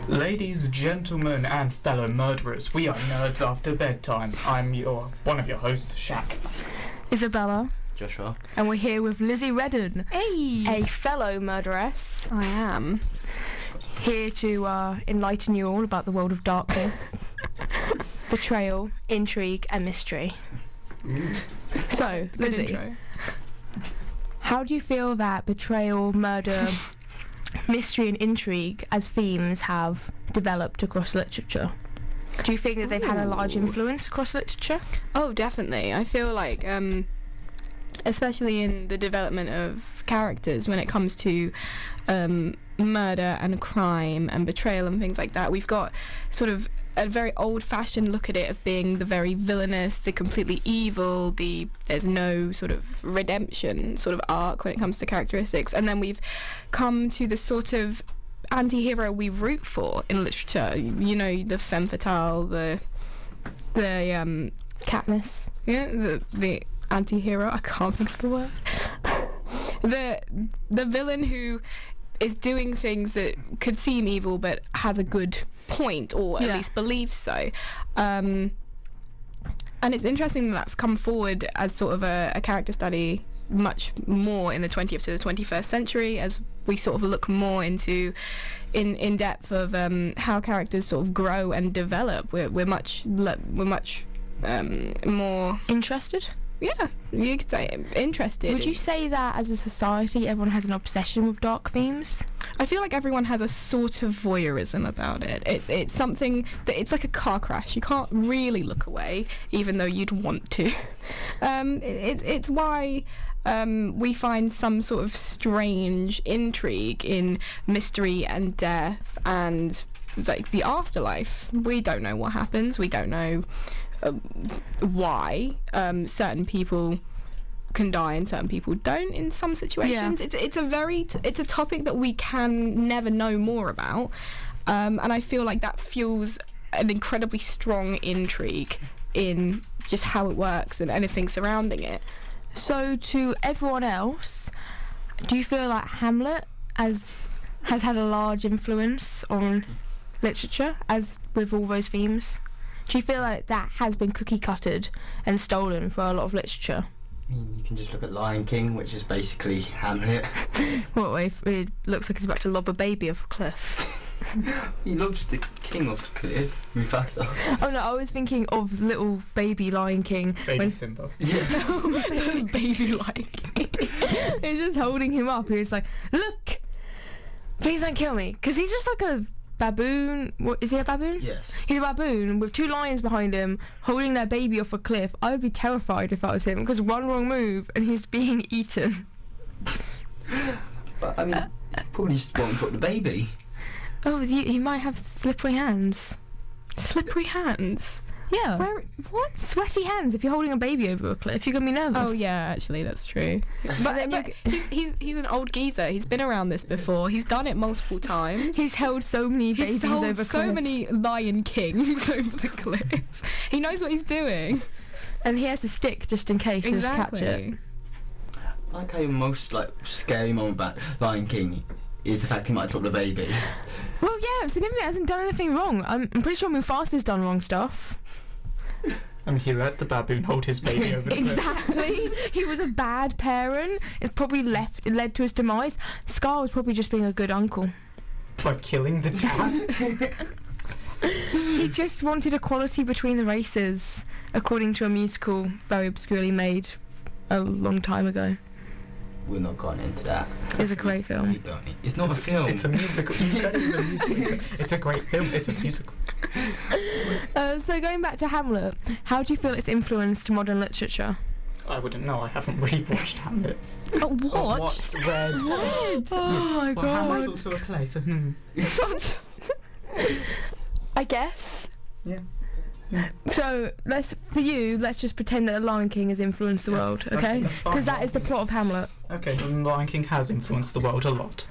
Ladies, gentlemen, and fellow murderers, we are Nerds After Bedtime. I'm one of your hosts, Shak. Isabella. Joshua. And we're here with Lizzie Redden, Hey! a fellow murderess. I am. Here to enlighten you all about the world of darkness, betrayal, intrigue, and mystery. So, Lizzie, how do you feel that betrayal, murder, mystery and intrigue as themes have developed across literature? Do you think that they've had a large influence across literature? Oh, definitely. I feel like, especially in the development of characters when it comes to murder and crime and betrayal and things like that, we've got sort of a very old-fashioned look at it of being the very villainous, the completely evil, there's no sort of redemption sort of arc when it comes to characteristics. And then we've come to the sort of anti-hero we root for in literature. You know, the femme fatale, the Katniss. Yeah, the anti-hero, I can't think of the word. the villain who is doing things that could seem evil but has a good point, or at least believes so. And it's interesting that that's come forward as sort of a character study much more in the 20th to the 21st century, as we sort of look more into in depth of how characters sort of grow and develop. We're much more Interested? Yeah, you could say interested. Would you say that as a society everyone has an obsession with dark themes? I feel like everyone has a sort of voyeurism about it. It's something that, it's like a car crash. You can't really look away, even though you'd want to. It's why we find some sort of strange intrigue in mystery and death and like the afterlife. We don't know what happens. We don't know why certain people can die and certain people don't in some situations. It's a topic that we can never know more about, and I feel like that fuels an incredibly strong intrigue in just how it works and anything surrounding it. So to everyone else, do you feel like Hamlet has had a large influence on literature, as with all those themes? Do you feel like that has been cookie-cuttered and stolen for a lot of literature? I mean, you can just look at Lion King, which is basically Hamlet. What, if it looks like he's about to lob a baby off a cliff? He lobs the king off the cliff, Mufasa. Oh no, I was thinking of little baby Lion King. Baby Simba. Yeah. Baby Lion King. He's just holding him up. He was like, look! Please don't kill me. Because he's just like a baboon. What, is he a baboon? Yes. He's a baboon with two lions behind him holding their baby off a cliff. I would be terrified if I was him, because one wrong move and he's being eaten. But I mean, probably just won't drop the baby. Oh, he might have slippery hands. Slippery hands? Yeah. What? Sweaty hands. If you're holding a baby over a cliff, you're going to be nervous. Oh yeah, actually that's true. But he's an old geezer. He's been around this before. He's done it multiple times. He's held so many babies He's held over so cliffs. many Lion Kings over the cliff. He knows what he's doing. And he has a stick just in case to just catch it. Exactly. I like how your most scary moment about Lion King is the fact he might drop the baby. Well, yeah, Simba hasn't done anything wrong. I'm pretty sure Mufasa's done wrong stuff. I mean, he let the baboon hold his baby over the cliff. Exactly. He was a bad parent. It's probably led to his demise. Scar was probably just being a good uncle. By killing the dad. He just wanted equality between the races, according to a musical very obscurely made a long time ago. We're not going into that. It's a great film. We don't need. It's not a film. It's a musical. You said it was a musical. It's a great film. It's a musical. So going back to Hamlet, how do you feel it's influenced modern literature? I wouldn't know. I haven't really watched Hamlet. Oh, what? Watched, read. What? Oh my Well, Hamlet's also a play, so I guess. Yeah. So let's just pretend that the Lion King has influenced the world, okay? that's fine. Because that is the plot of Hamlet. Okay, the Lion King has influenced the world a lot.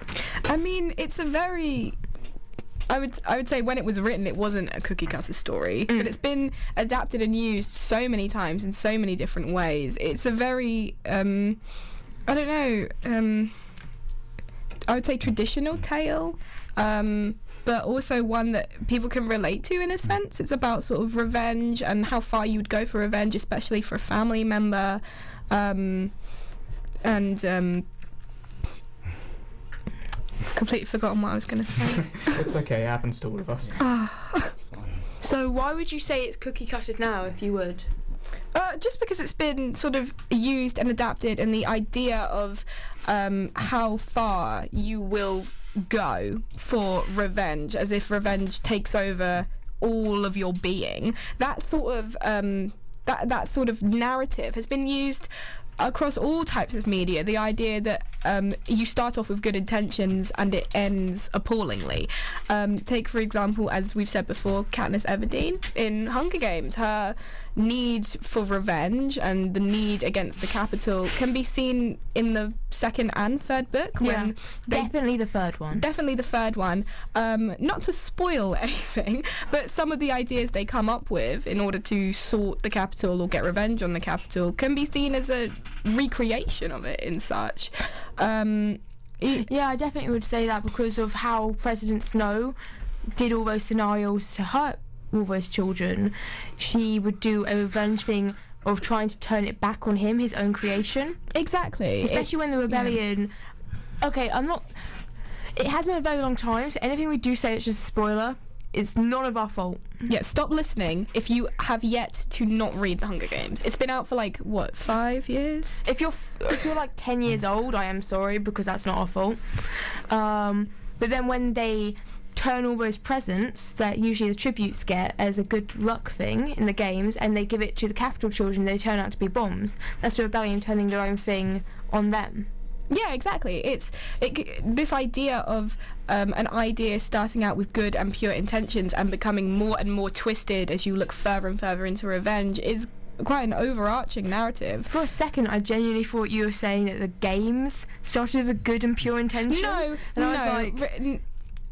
I mean, it's a very... I would say when it was written, it wasn't a cookie cutter story, but it's been adapted and used so many times in so many different ways. It's a very, I don't know, I would say traditional tale. but also one that people can relate to in a sense. It's about sort of revenge and how far you would go for revenge, especially for a family member. Completely forgotten what I was going to say. It's okay, it happens to all of us. So why would you say it's cookie cutted now, if you would? Just because it's been sort of used and adapted, and the idea of how far you will go for revenge, as if revenge takes over all of your being. That sort of that sort of narrative has been used across all types of media. The idea that you start off with good intentions and it ends appallingly. Take, for example, as we've said before, Katniss Everdeen in Hunger Games. Her need for revenge and the need against the Capitol can be seen in the second and third book. When definitely the third one. Definitely the third one. Not to spoil anything, but some of the ideas they come up with in order to sort the Capitol or get revenge on the Capitol can be seen as a recreation of it in such. Yeah, I definitely would say that, because of how President Snow did all those scenarios to hurt all those children. She would do a revenge thing of trying to turn it back on him, his own creation. Exactly. Especially when the rebellion... Yeah. Okay, it has been a very long time, so anything we do say it's just a spoiler. It's none of our fault. Yeah, stop listening if you have yet to not read The Hunger Games. It's been out for 5 years? If you're like 10 years old, I am sorry, because that's not our fault. But then when they turn all those presents that usually the tributes get as a good luck thing in the games, and they give it to the Capitol children, they turn out to be bombs. That's the rebellion turning their own thing on them. Yeah, exactly. This idea of an idea starting out with good and pure intentions and becoming more and more twisted as you look further and further into revenge is quite an overarching narrative. For a second, I genuinely thought you were saying that the games started with a good and pure intention. No, and I was like...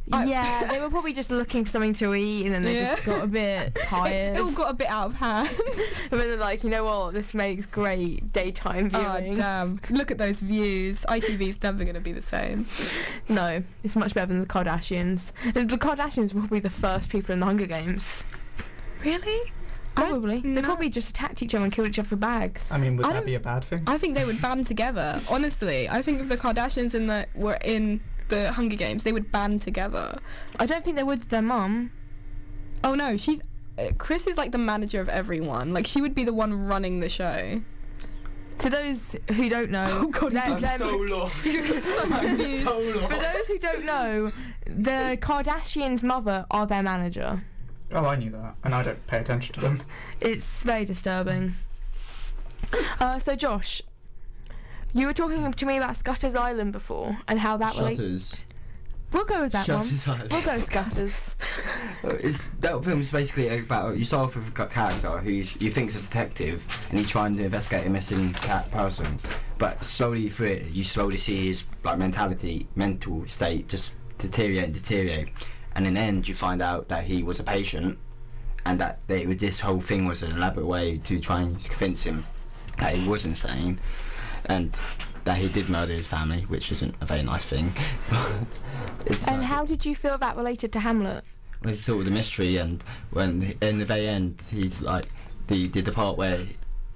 Yeah, they were probably just looking for something to eat, and then they just got a bit tired. It all got a bit out of hand. And then they're like, you know what, this makes great daytime viewing. Oh, damn. Look at those views. ITV's never going to be the same. No, it's much better than the Kardashians. And the Kardashians were probably the first people in the Hunger Games. Really? Probably. They probably just attacked each other and killed each other for bags. I mean, would that be a bad thing? I think they would band together, honestly. I think if the Kardashians were in the Hunger Games, they would band together. I don't think they would with their mum. Oh no, Chris is like the manager of everyone. Like, she would be the one running the show. For those who don't know... Oh god, I'm so lost. So confused. So lost. For those who don't know, the Kardashians' mother are their manager. Oh, I knew that, and I don't pay attention to them. It's very disturbing. So Josh, you were talking to me about Scutter's Island before, and how that Shutters. We'll go with that Shutters one. Island. We'll go with Scutters. That film is basically about, you start off with a character who you think is a detective, and he's trying to investigate a missing person, but slowly through it you slowly see his mental state just deteriorate, and in the end you find out that he was a patient, and that this whole thing was an elaborate way to try and convince him that he was insane, and that he did murder his family, which isn't a very nice thing. And how did you feel that related to Hamlet? Well, it's sort of the mystery, and when in the very end he's like the part where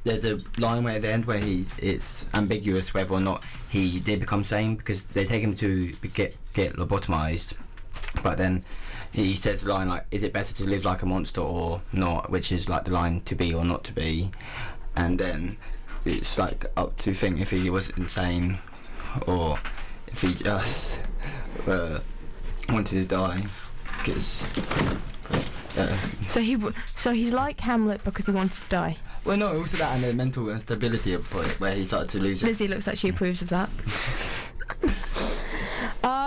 there's a line where at the end where it's ambiguous whether or not he did become sane, because they take him to get lobotomized, but then he says the line like, is it better to live like a monster or not, which is like the line to be or not to be, and then it's like up to think if he was insane or if he just wanted to die. Because So he's like Hamlet because he wanted to die. well, no, also that and the mental instability of it, where he started to lose it. Lizzie looks like she approves of that.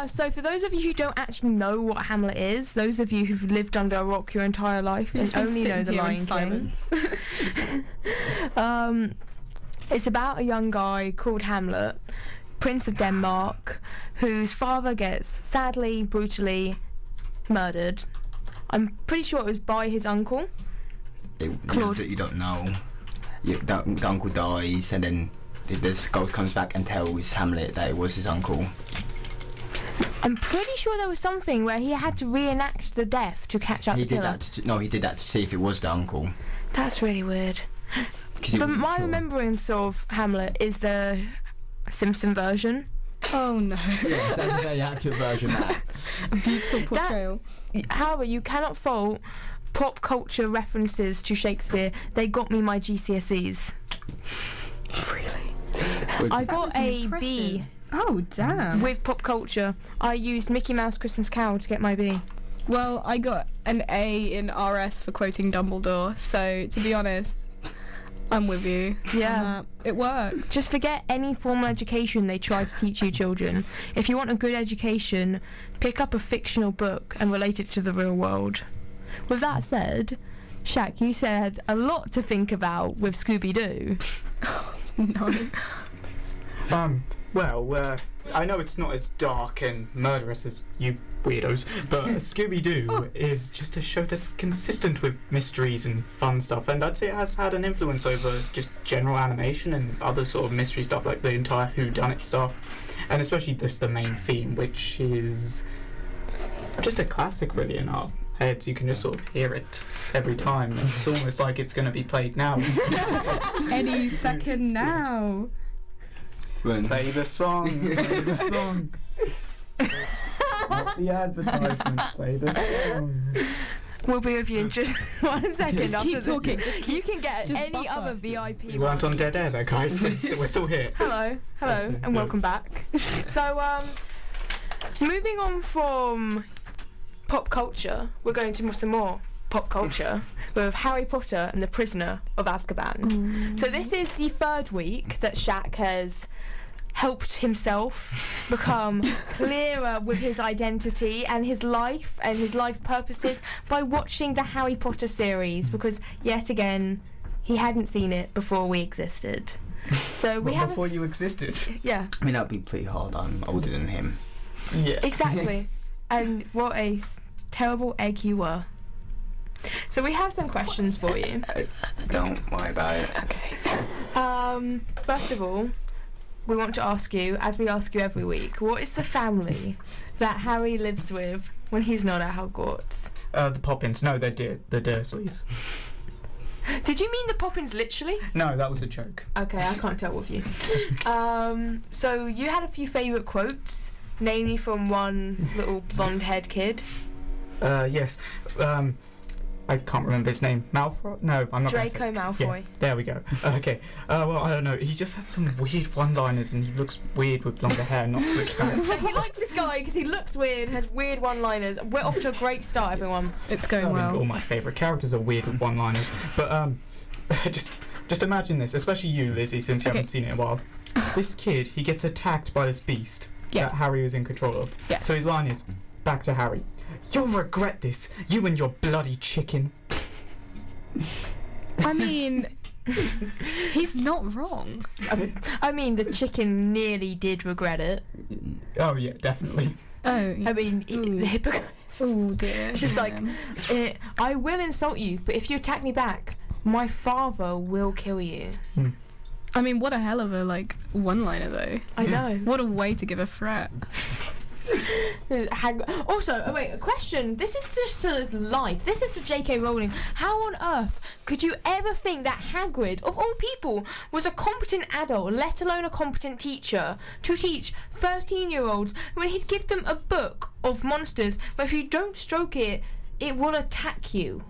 So for those of you who don't actually know what Hamlet is, those of you who've lived under a rock your entire life and only know the Lion King, it's about a young guy called Hamlet, Prince of Denmark, whose father gets sadly, brutally murdered. I'm pretty sure it was by his uncle. Claude. You don't know. The uncle dies, and then this guy comes back and tells Hamlet that it was his uncle. I'm pretty sure sure there was something where he had to reenact the death to catch out He the did killer. that. He did that to see if it was the uncle. That's really weird. 'Cause he But wasn't my sure. remembrance of Hamlet is the Simpson version. Oh no. Yeah, that's a very accurate version of that. A beautiful portrayal. However, you cannot fault pop culture references to Shakespeare. They got me my GCSEs. Really? I That got was a impressive. B Oh damn. with pop culture. I used Mickey Mouse Christmas Carol to get my B. Well, I got an A in RS for quoting Dumbledore, so to be honest, I'm with you. Yeah. It works. Just forget any formal education they try to teach you children. If you want a good education, pick up a fictional book and relate it to the real world. With that said, Shak, you said a lot to think about with Scooby-Doo. No. Well, I know it's not as dark and murderous as you weirdos, but Scooby-Doo is just a show that's consistent with mysteries and fun stuff, and I'd say it has had an influence over just general animation and other sort of mystery stuff, like the entire whodunit stuff, and especially just the main theme, which is just a classic really in our heads. You can just sort of hear it every time. It's almost like it's going to be played now. Any second now. Play the song. Play the song. Not the advertisement. Play the song. We'll be with you in just 1 second. Just after keep talking. You can get just any buffer. other VIP. We weren't on dead air there, guys. We're still here. Hello, and welcome back. So, moving on from pop culture, we're going to some more pop culture with Harry Potter and the Prisoner of Azkaban. So this is the third week that Shak has helped himself become clearer with his identity and his life purposes by watching the Harry Potter series, because yet again he hadn't seen it before we existed. So we have before you existed. yeah, I mean, that would be pretty hard. I'm older than him. Yeah. exactly. And what a terrible egg you were. So we have some questions for you. Don't worry about it. Okay. First of all, we want to ask you, as we ask you every week, what is the family that Harry lives with when he's not at Hogwarts? The Poppins. No, they're the Dursleys. Did you mean the Poppins literally? No, that was a joke. Okay, I can't tell with you. So you had a few favourite quotes, namely from one little blonde-haired kid. Yes. I can't remember his name. Malfoy? No, I'm not. Draco Malfoy. Yeah, there we go. Okay. Well, I don't know. He just has some weird one-liners, and he looks weird with longer hair, not slicked back. He likes this guy because he looks weird and has weird one-liners. We're off to a great start, everyone. It's going I mean, all well. my favourite characters are weird with one-liners, but just imagine this, especially you, Lizzie, since you Okay. haven't seen it in a while. This kid, he gets attacked by this beast Yes. that Harry is in control of. Yes. So his line is, back to Harry, "You'll regret this, you and your bloody chicken." I mean, he's not wrong. I mean, the chicken nearly did regret it. Oh yeah, definitely. Oh, I mean, Ooh. the hypocrite. oh dear. Just like, I will insult you, but if you attack me back, my father will kill you. I mean, what a hell of a one-liner though. I know. What a way to give a threat. Also, oh wait, a question. This is just the life. This is the J.K. Rowling. How on earth could you ever think that Hagrid, of all people, was a competent adult, let alone a competent teacher, to teach 13-year-olds when he'd give them a book of monsters where if you don't stroke it, it will attack you?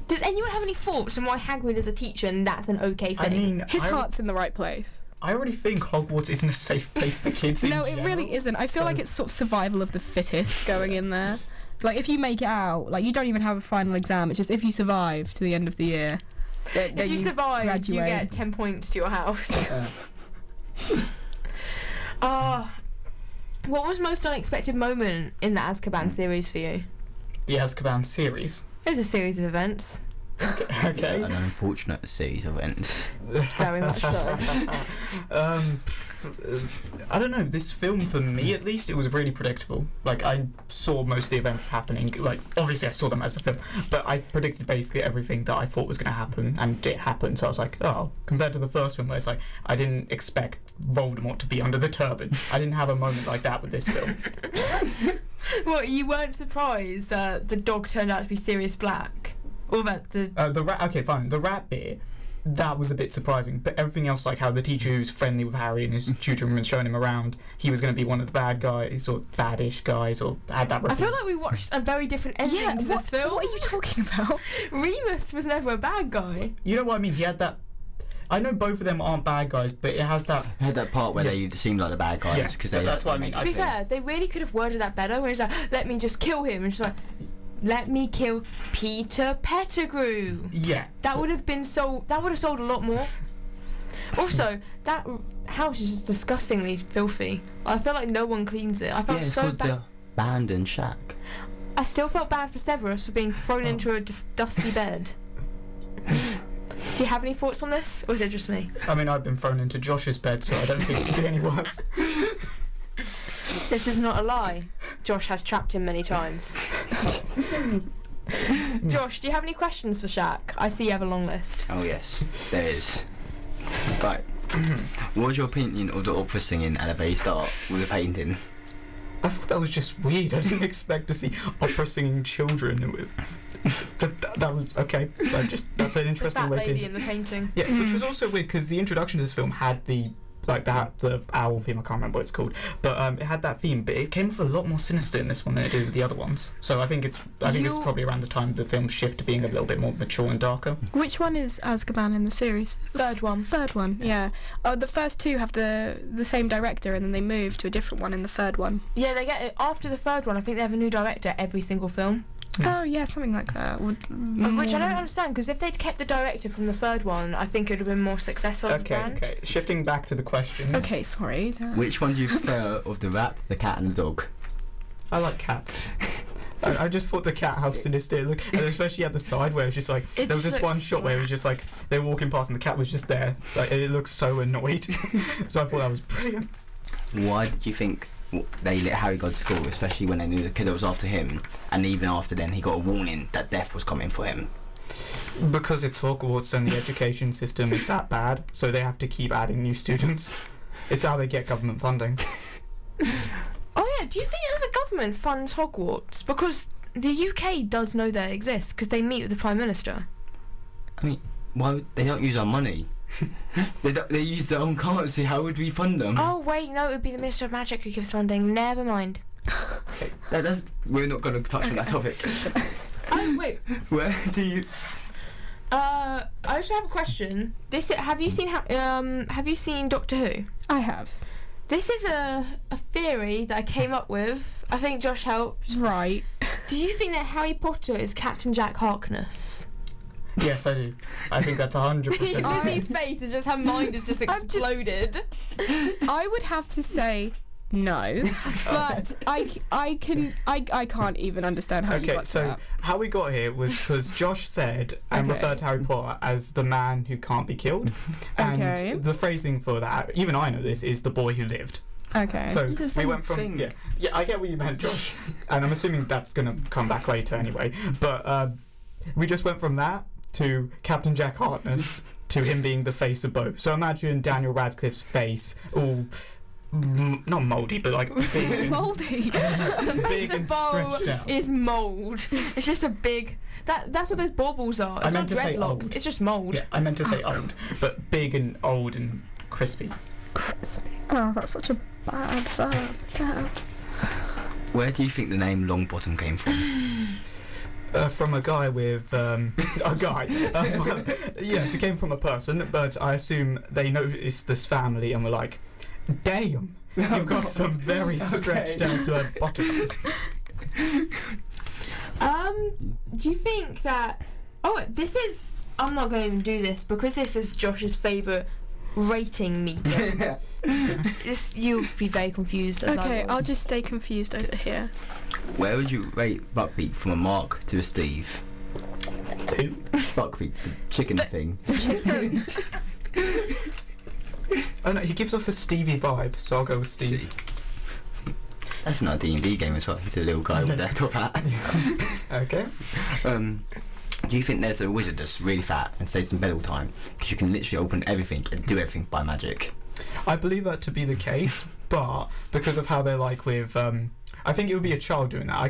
Does anyone have any thoughts on why Hagrid is a teacher and that's an okay thing? I mean, His heart's in the right place. I already think Hogwarts isn't a safe place for kids. No, in it general, really isn't. I feel so- like it's sort of survival of the fittest going in there. Like, if you make it out, you don't even have a final exam. It's just if you survive to the end of the year. If you survive, you graduate. get 10 points to your house. What was most unexpected moment in the Azkaban series for you? The Azkaban series. It was a series of events. Okay. An unfortunate series of events. Very much so. I don't know, this film, for me at least, it was really predictable. Like, I saw most of the events happening. Like, obviously I saw them as a film, but I predicted basically everything that I thought was going to happen, and it happened. So I was like, oh, compared to the first one where it's like, I didn't expect Voldemort to be under the turban. I didn't have a moment like that with this film. What, you weren't surprised that the dog turned out to be Sirius Black? Or that the rat, okay, fine. The rat bit, that was a bit surprising, but everything else, like how the teacher who's friendly with Harry and his tutoring and showing him around, he was going to be one of the bad guys or baddish guys, or had that. I feel like we watched a very different ending to this film. What are you talking about? Remus was never a bad guy. You know what I mean? He had that. I know both of them aren't bad guys, but it has that. I had that part where they seemed like the bad guys because that's what I mean. To be fair, they really could have worded that better. Where it's like, let me just kill him, and she's like, let me kill Peter Pettigrew. Yeah. That would have been sold. That would have sold a lot more. Also, that house is just disgustingly filthy. I feel like no one cleans it. I felt it's so called bad. the abandoned shack. I still felt bad for Severus for being thrown into a dusty bed. Do you have any thoughts on this, or is it just me? I mean, I've been thrown into Josh's bed, so I don't think it could be any worse. This is not a lie. Josh has trapped him many times. Josh, do you have any questions for Shak? I see you have a long list. Oh yes, there is. Right. What was your opinion of the opera singing at the very start with the painting? I thought that was just weird. I didn't expect to see opera singing children. But that was okay. That's an interesting the way fat to. lady in the painting. Yeah, which was also weird because the introduction to this film had the owl theme. I can't remember what it's called, but it had that theme. But it came off a lot more sinister in this one than it did with the other ones. So I think it's probably around the time the film shift to being a little bit more mature and darker. Which one is Azkaban in the series? Third one. Third one, yeah. Oh, the first two have the same director, and then they move to a different one in the third one. Yeah, they get it after the third one. I think they have a new director every single film. Oh yeah, something like that. Which I don't understand, because if they'd kept the director from the third one, I think it would have been more successful as a brand. Okay. Shifting back to the questions. Okay, sorry. Which one do you prefer of the rat, the cat, and the dog? I like cats. I just thought the cat, how sinister it looked, and especially at the side where it was just like there was this one shot where it was just like they were walking past and the cat was just there, like it looked so annoyed. So I thought that was brilliant. Why did you think they let Harry go to school, especially when they knew the killer was after him, and even after then he got a warning that death was coming for him? Because it's Hogwarts and the education system is that bad, so they have to keep adding new students. It's how they get government funding. Oh yeah, do you think that the government funds Hogwarts? Because the UK does know they exist, because they meet with the Prime Minister. I mean, they don't use our money. They use their own currency. How would we fund them? Oh wait, no, it would be the Minister of Magic who gives funding. Never mind. We're not going to touch on that topic. Oh wait. Where do you? I also have a question. Have you seen Doctor Who? I have. This is a theory that I came up with. I think Josh helped. Right. Do you think that Harry Potter is Captain Jack Harkness? Yes, I do. I think that's 100%. Lizzie's face is just, her mind has just exploded. I would have to say no, but I can't even understand how you got to that. How we got here was because Josh said and referred to Harry Potter as the man who can't be killed. And the phrasing for that, even I know this, is the boy who lived. Okay. So we went from yeah, I get what you meant, Josh, and I'm assuming that's gonna come back later anyway. But we just went from that to Captain Jack Harkness to him being the face of both. So imagine Daniel Radcliffe's face, all not mouldy, but like big. Mouldy. The face of Bo out. is mould. It's just a big. That's what those baubles are. It's not dreadlocks. It's just mould. Yeah, I meant to say old, but big and old and crispy. Crispy. Oh, that's such a bad verb. Where do you think the name Longbottom came from? From a guy with a guy. Yes, it came from a person, but I assume they noticed this family and were like, "Damn, you've got some very stretched out buttocks." Do you think that? Oh, this is. I'm not going to even do this because this is Josh's favourite rating meter. You'll be very confused. Okay, I'll just stay confused over here. Where would you rate Buckbeak from a Mark to a Steve? Who? Buckbeak, the chicken thing. Oh no, he gives off a Stevie vibe, so I'll go with Steve. That's not a D&D game as well. He's a little guy with their top hat. Okay. Do you think there's a wizard that's really fat and stays in bed all the time? Because you can literally open everything and do everything by magic. I believe that to be the case, but because of how they're like with, I think it would be a child doing that. I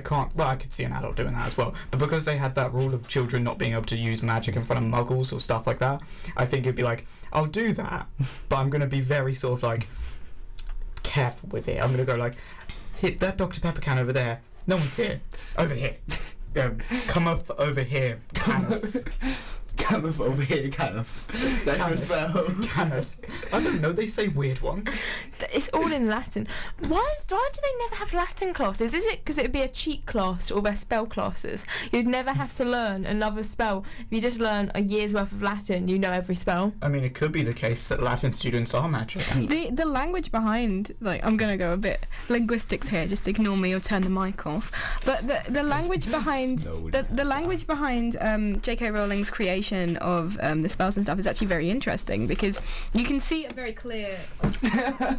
could see an adult doing that as well. But because they had that rule of children not being able to use magic in front of muggles or stuff like that, I think it'd be like, I'll do that, but I'm going to be very sort of like careful with it. I'm going to go like, hit that Dr. Pepper can over there. No one's here. Over here. Come off over here, Canis. Come off over here, Canis. That's your spell. Canis. I don't know, they say weird ones. It's all in Latin. Why do they never have Latin classes? Is it because it would be a cheat class to all their spell classes? You'd never have to learn another spell. If you just learn a year's worth of Latin, you know every spell. I mean, it could be the case that Latin students are magic. The language behind, like, I'm gonna go a bit linguistics here. Just ignore me or turn the mic off. But the language behind the language behind J.K. Rowling's creation of the spells and stuff is actually very interesting because you can see a very clear. I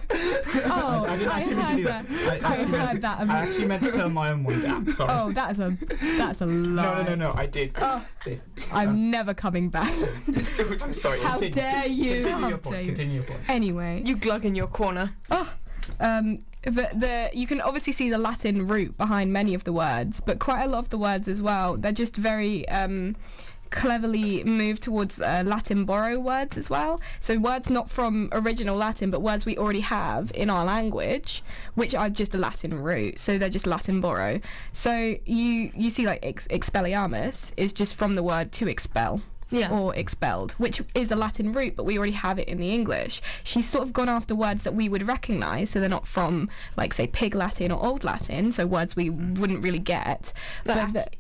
actually meant to turn my own one down. Sorry. Oh, that's a lie. No. I did. This. I'm never coming back. I'm sorry. How dare you? Continue your point. Anyway, You glug in your corner. But you can obviously see the Latin root behind many of the words, but quite a lot of the words as well. They're just very cleverly moved towards Latin borrow words as well. So words not from original Latin, but words we already have in our language, which are just a Latin root. So they're just Latin borrow. So you see like expelliarmus is just from the word to expel. Yeah. Or expelled, which is a Latin root, but we already have it in the English. She's sort of gone after words that we would recognise, so they're not from, like, say, Pig Latin or Old Latin, so words we wouldn't really get. But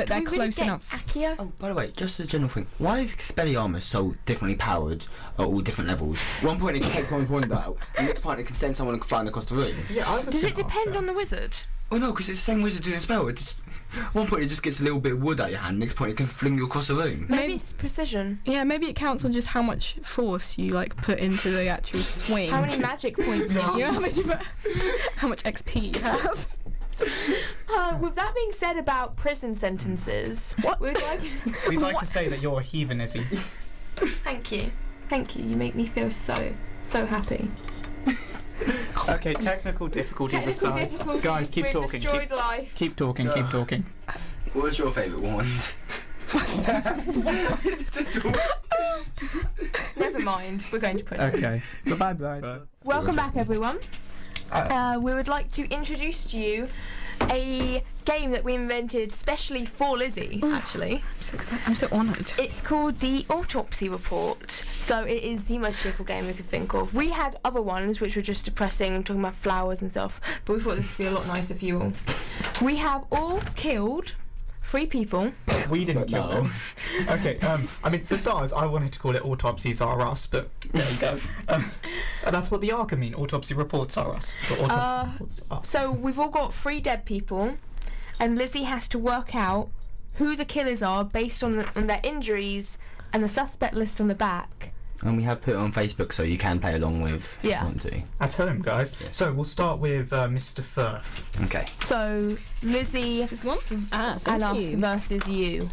they're close enough. Accio? Oh, by the way, just a general thing. Why is Expelliarmus so differently powered at all different levels? One point it can take someone's wand out, and next point it can send someone flying across the room. Yeah, Does it depend on the wizard? Oh no, because it's the same wizard doing a spell. One point it just gets a little bit of wood out your hand, next point it can fling you across the room. Maybe it's precision. Yeah, maybe it counts on just how much force you, like, put into the actual swing. How many magic points you You know use? how much XP you have. With that being said about prison sentences, We'd like to say that you're a heathen, Izzy. Thank you. You make me feel so happy. Okay, technical difficulties aside. Guys, keep talking. Destroyed life. Keep talking. What's your favourite wand? Never mind. We're going to prison. Okay. Bye, guys. Welcome back, everyone. We would like to introduce to you a game that we invented specially for Lizzie, actually. I'm so excited. I'm so honoured. It's called the Autopsy Report. So it is the most cheerful game we could think of. We had other ones which were just depressing, talking about flowers and stuff, but we thought this would be a lot nicer for you all. We have all killed 3 people. We didn't kill them. Okay, I mean, for starters, I wanted to call it Autopsies Are Us, but there you go. And that's what the R can mean, Autopsy Reports Are Us. But autopsy reports are us. So we've all got 3 dead people, and Lizzie has to work out who the killers are based on their injuries and the suspect list on the back. And we have put it on Facebook so you can play along with if you want to. At home, guys. Yeah. So we'll start with Mr. Firth. Okay. So Lizzie Is this the one? and us versus you.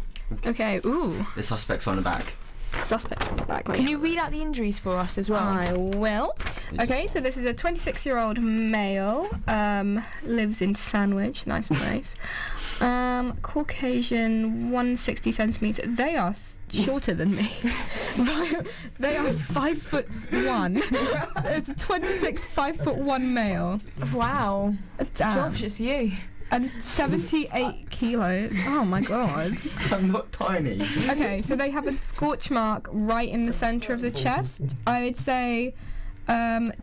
Okay, ooh. The suspect's on the back. Suspect on the back. Can you read out the injuries for us as well? I will. Okay, so this is a 26-year-old male, lives in Sandwich, nice place. Caucasian, 160 centimetre. They are shorter than me. They are 5'1". There's a 26 5'1" male. Wow. Damn. Josh, it's you. And 78 kilos. Oh my god. I'm not tiny. Okay, so they have a scorch mark right in the centre of the chest. I would say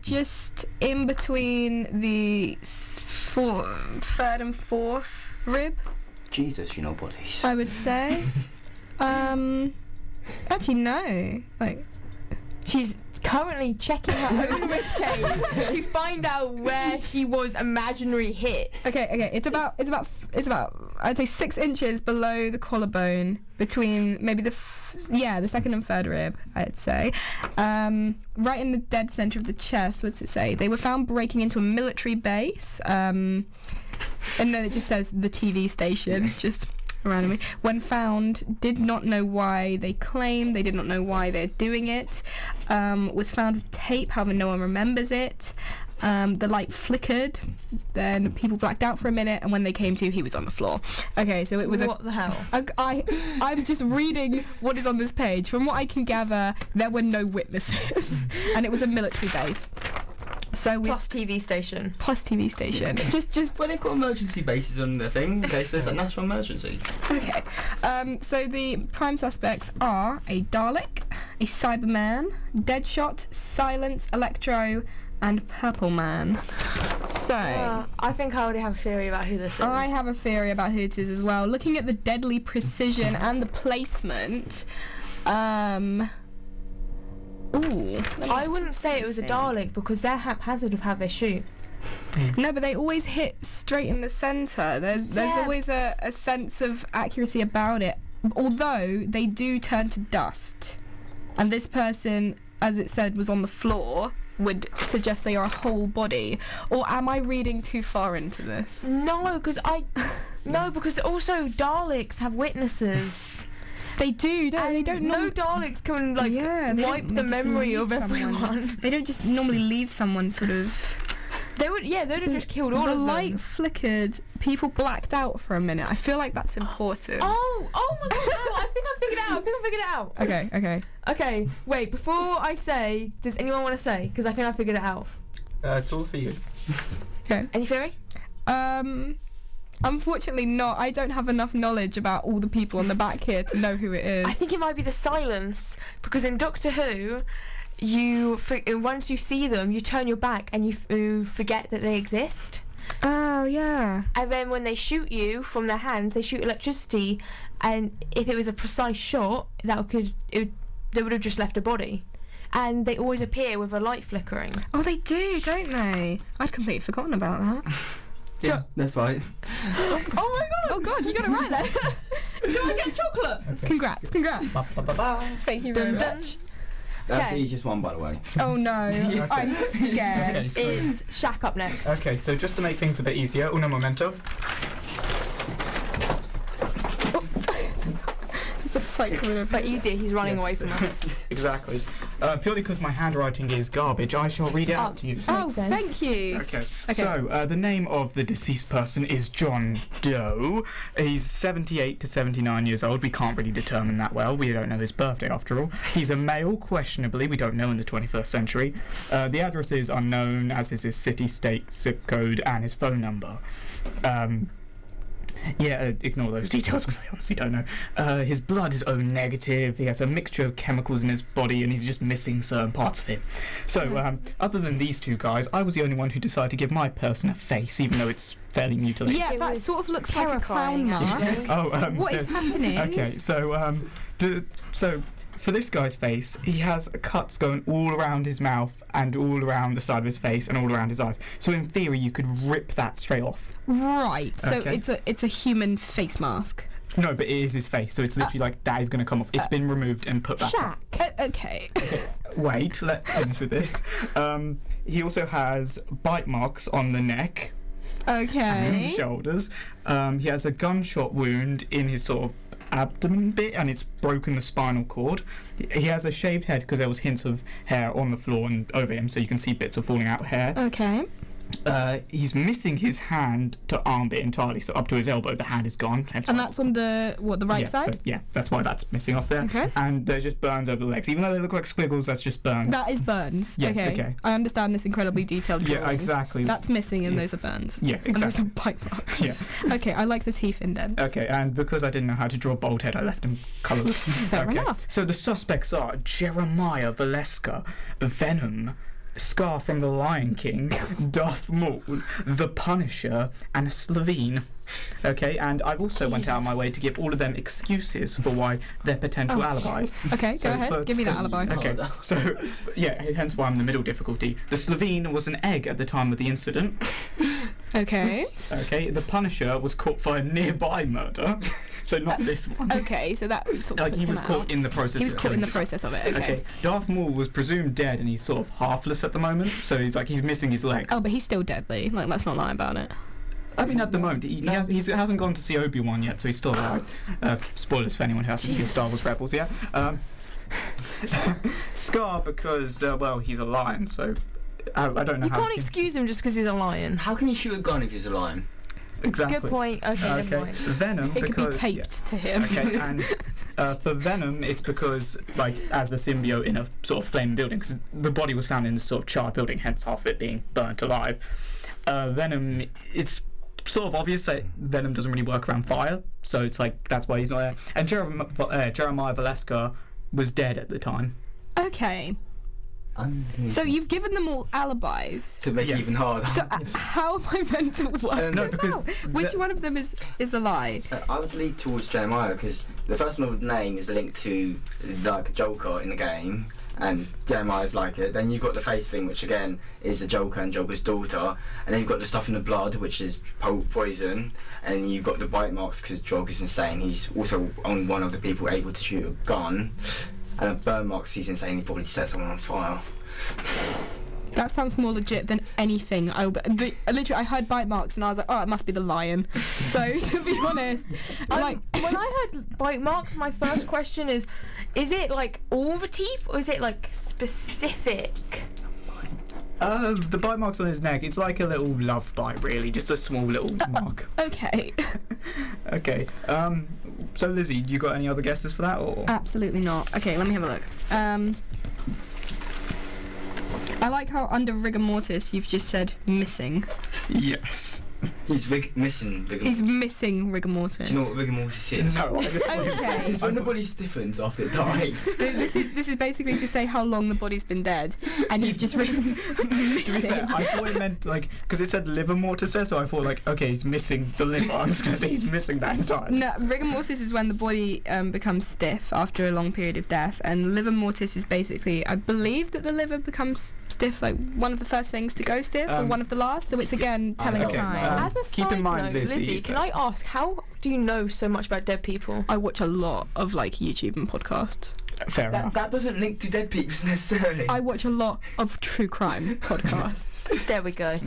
just in between the 3rd and 4th rib. Jesus, you know bodies. I would say. Actually, no. Like, She's currently checking her own ribcage to find out where she was imaginary hit. okay. It's about I'd say 6 inches below the collarbone, between maybe the second and third rib, I'd say. Right in the dead centre of the chest, what's it say? They were found breaking into a military base, and then it just says the TV station, just randomly. When found, did not know why they claim, they did not know why they're doing it. Was found with tape, however no one remembers it. The light flickered, then people blacked out for a minute, and when they came to, he was on the floor. Okay, so it was What the hell? I'm just reading what is on this page. From what I can gather, there were no witnesses, and it was a military base. So Plus TV station. Plus TV station. Just Well, they've got emergency bases on their thing in case there's a national emergency. okay. So the prime suspects are a Dalek, a Cyberman, Deadshot, Silence, Electro, and Purple Man. So I think I already have a theory about who this is. I have a theory about who it is as well. Looking at the deadly precision and the placement, I wouldn't say it was a Dalek because they're haphazard of how they shoot. No, but they always hit straight in the centre. There's always a sense of accuracy about it. Although they do turn to dust. And this person, as it said, was on the floor, would suggest they are a whole body. Or am I reading too far into this? No, because also Daleks have witnesses. They do, don't they? And Don't no Daleks can wipe the memory of everyone. They don't just normally leave someone sort of. They would have just killed all of them. The light flickered, people blacked out for a minute. I feel like that's important. Oh my god, no, I think I figured it out. Okay, wait, before I say, does anyone want to say? Because I think I figured it out. It's all for you. Okay. Any theory? Unfortunately not. I don't have enough knowledge about all the people on the back here to know who it is. I think it might be the Silence, because in Doctor Who, once you see them, you turn your back and you forget that they exist. Oh, yeah. And then when they shoot you from their hands, they shoot electricity, and if it was a precise shot, they would have just left a body. And they always appear with a light flickering. Oh, they do, don't they? I'd completely forgotten about that. Yeah, that's right. Oh my god! Oh god, you got it right there. Do I get chocolate? Okay. Congrats. Thank you very Dun, dun. much. That's Okay. the easiest one, by the way. Oh no, I'm scared. Okay, so, Is Shak up next? okay, so just to make things a bit easier, uno momento. It's a fight coming up. But easier, he's running Yes. away from us. Exactly. Purely because my handwriting is garbage, I shall read it out to you. Oh, Makes sense. thank you. Okay. Okay. So, the name of the deceased person is John Doe. He's 78 to 79 years old. We can't really determine that well. We don't know his birthday, after all. He's a male, questionably. We don't know in the 21st century. The address is unknown, as is his city, state, zip code, and his phone number. Ignore those details because I honestly don't know. His blood is O negative. He has a mixture of chemicals in his body, and he's just missing certain parts of him. So, other than these two guys, I was the only one who decided to give my person a face, even though it's fairly mutilated. Yeah, It that was sort of looks like a clown terrifying, mask. actually. What is happening? Okay, so for this guy's face, he has cuts going all around his mouth and all around the side of his face and all around his eyes. So in theory, you could rip that straight off. Right. So Okay. it's a human face mask. No, but it is his face, so it's literally like that is going to come off. It's been removed and put back on. Shak. Okay. Wait, let's finish with this. He also has bite marks on the neck and Okay. shoulders. He has a gunshot wound in his sort of abdomen bit, and it's broken the spinal cord. He has a shaved head because there was hints of hair on the floor and over him, so you can see bits of falling out hair. Okay. He's missing his hand to arm bit entirely, so up to his elbow the hand is gone. Hence And why that's on the right yeah, side? so, yeah, that's why that's missing off there. Okay. And there's just burns over the legs. Even though they look like squiggles, that's just burns. That is burns. Yeah, okay. okay. I understand this incredibly detailed drawing. Yeah, exactly. That's missing and Yeah. those are burns. Yeah, And those are exactly. bite marks. Yeah. Okay, I like the teeth indents. Okay, and because I didn't know how to draw bold head, I left him colourless. Fair okay. enough. So the suspects are Jeremiah Valeska, Venom, Scar from the Lion King, Darth Maul, The Punisher, and Slovene. Okay, and I've also went out of my way to give all of them excuses for why they're potential alibis. Okay, So go ahead. Give me that alibi. Okay, so yeah, hence why I'm the middle difficulty. The Slovene was an egg at the time of the incident. Okay. Okay, the Punisher was caught for a nearby murder, so not this one. Okay, so that sort of Like he puts was him caught out. in the process. He was of caught in the killing process of it. Okay. Okay, Darth Maul was presumed dead, and he's sort of halfless at the moment. So he's missing his legs. Oh, but he's still deadly. Like, let's not lie about it. I mean, at the moment, he hasn't gone to see Obi-Wan yet, so he's still alive. Spoilers for anyone who hasn't seen Star Wars Rebels yet. Scar, because, well, he's a lion, so I don't know You how can't excuse him just because he's a lion. How can you shoot a gun if he's a lion? Exactly. Good point. Okay, never mind. Venom, It could be because... taped to him. Okay, and for Venom, it's because, like, as a symbiote in a sort of flame building, because the body was found in this sort of charred building, hence half it being burnt alive. Venom, it's sort of obvious that Venom doesn't really work around fire, so it's like, that's why he's not there. And Jeremiah Valeska was dead at the time. Okay. So you've given them all alibis. To make it even harder. So how am I meant to work No, this because out? Which one of them is a lie? I would lead towards Jeremiah because the first novel name is linked to like Joker in the game, and Jeremiah's like it. Then you've got the face thing, which again is a Joker and Joker's daughter, and then you've got the stuff in the blood, which is poison, and you've got the bite marks because Joker's insane. He's also only one of the people able to shoot a gun, and a burn marks. He's insane. He probably set someone on fire. That sounds more legit than anything. Literally, I heard bite marks and I was like, oh, it must be the lion. So, to be honest, When I heard bite marks, my first question is it like all the teeth or is it like specific? The bite marks on his neck, it's like a little love bite, really, just a small little mark. okay. Okay, so Lizzie, you got any other guesses for that, or? Absolutely not. Okay, let me have a look. I like how under rigor mortis you've just said missing. Yes. He's missing rigor. He's missing rigor mortis. Do you know what rigor mortis is? No, I just Okay. It's when the body stiffens after it dies. This is basically to say how long the body's been dead, and you've just written To be fair, I thought it meant, like, because it said liver mortis there, so I thought, like, okay, he's missing the liver. I'm just going to say he's missing that entire. No, rigor mortis is when the body becomes stiff after a long period of death, and liver mortis is basically, I believe that the liver becomes stiff, like one of the first things to go stiff, or one of the last. So it's again telling okay, time. As a keep side in mind, note, Lizzie, can I ask, how do you know so much about dead people? I watch a lot of like YouTube and podcasts. Fair enough. That doesn't link to dead people necessarily. I watch a lot of true crime podcasts. There we go.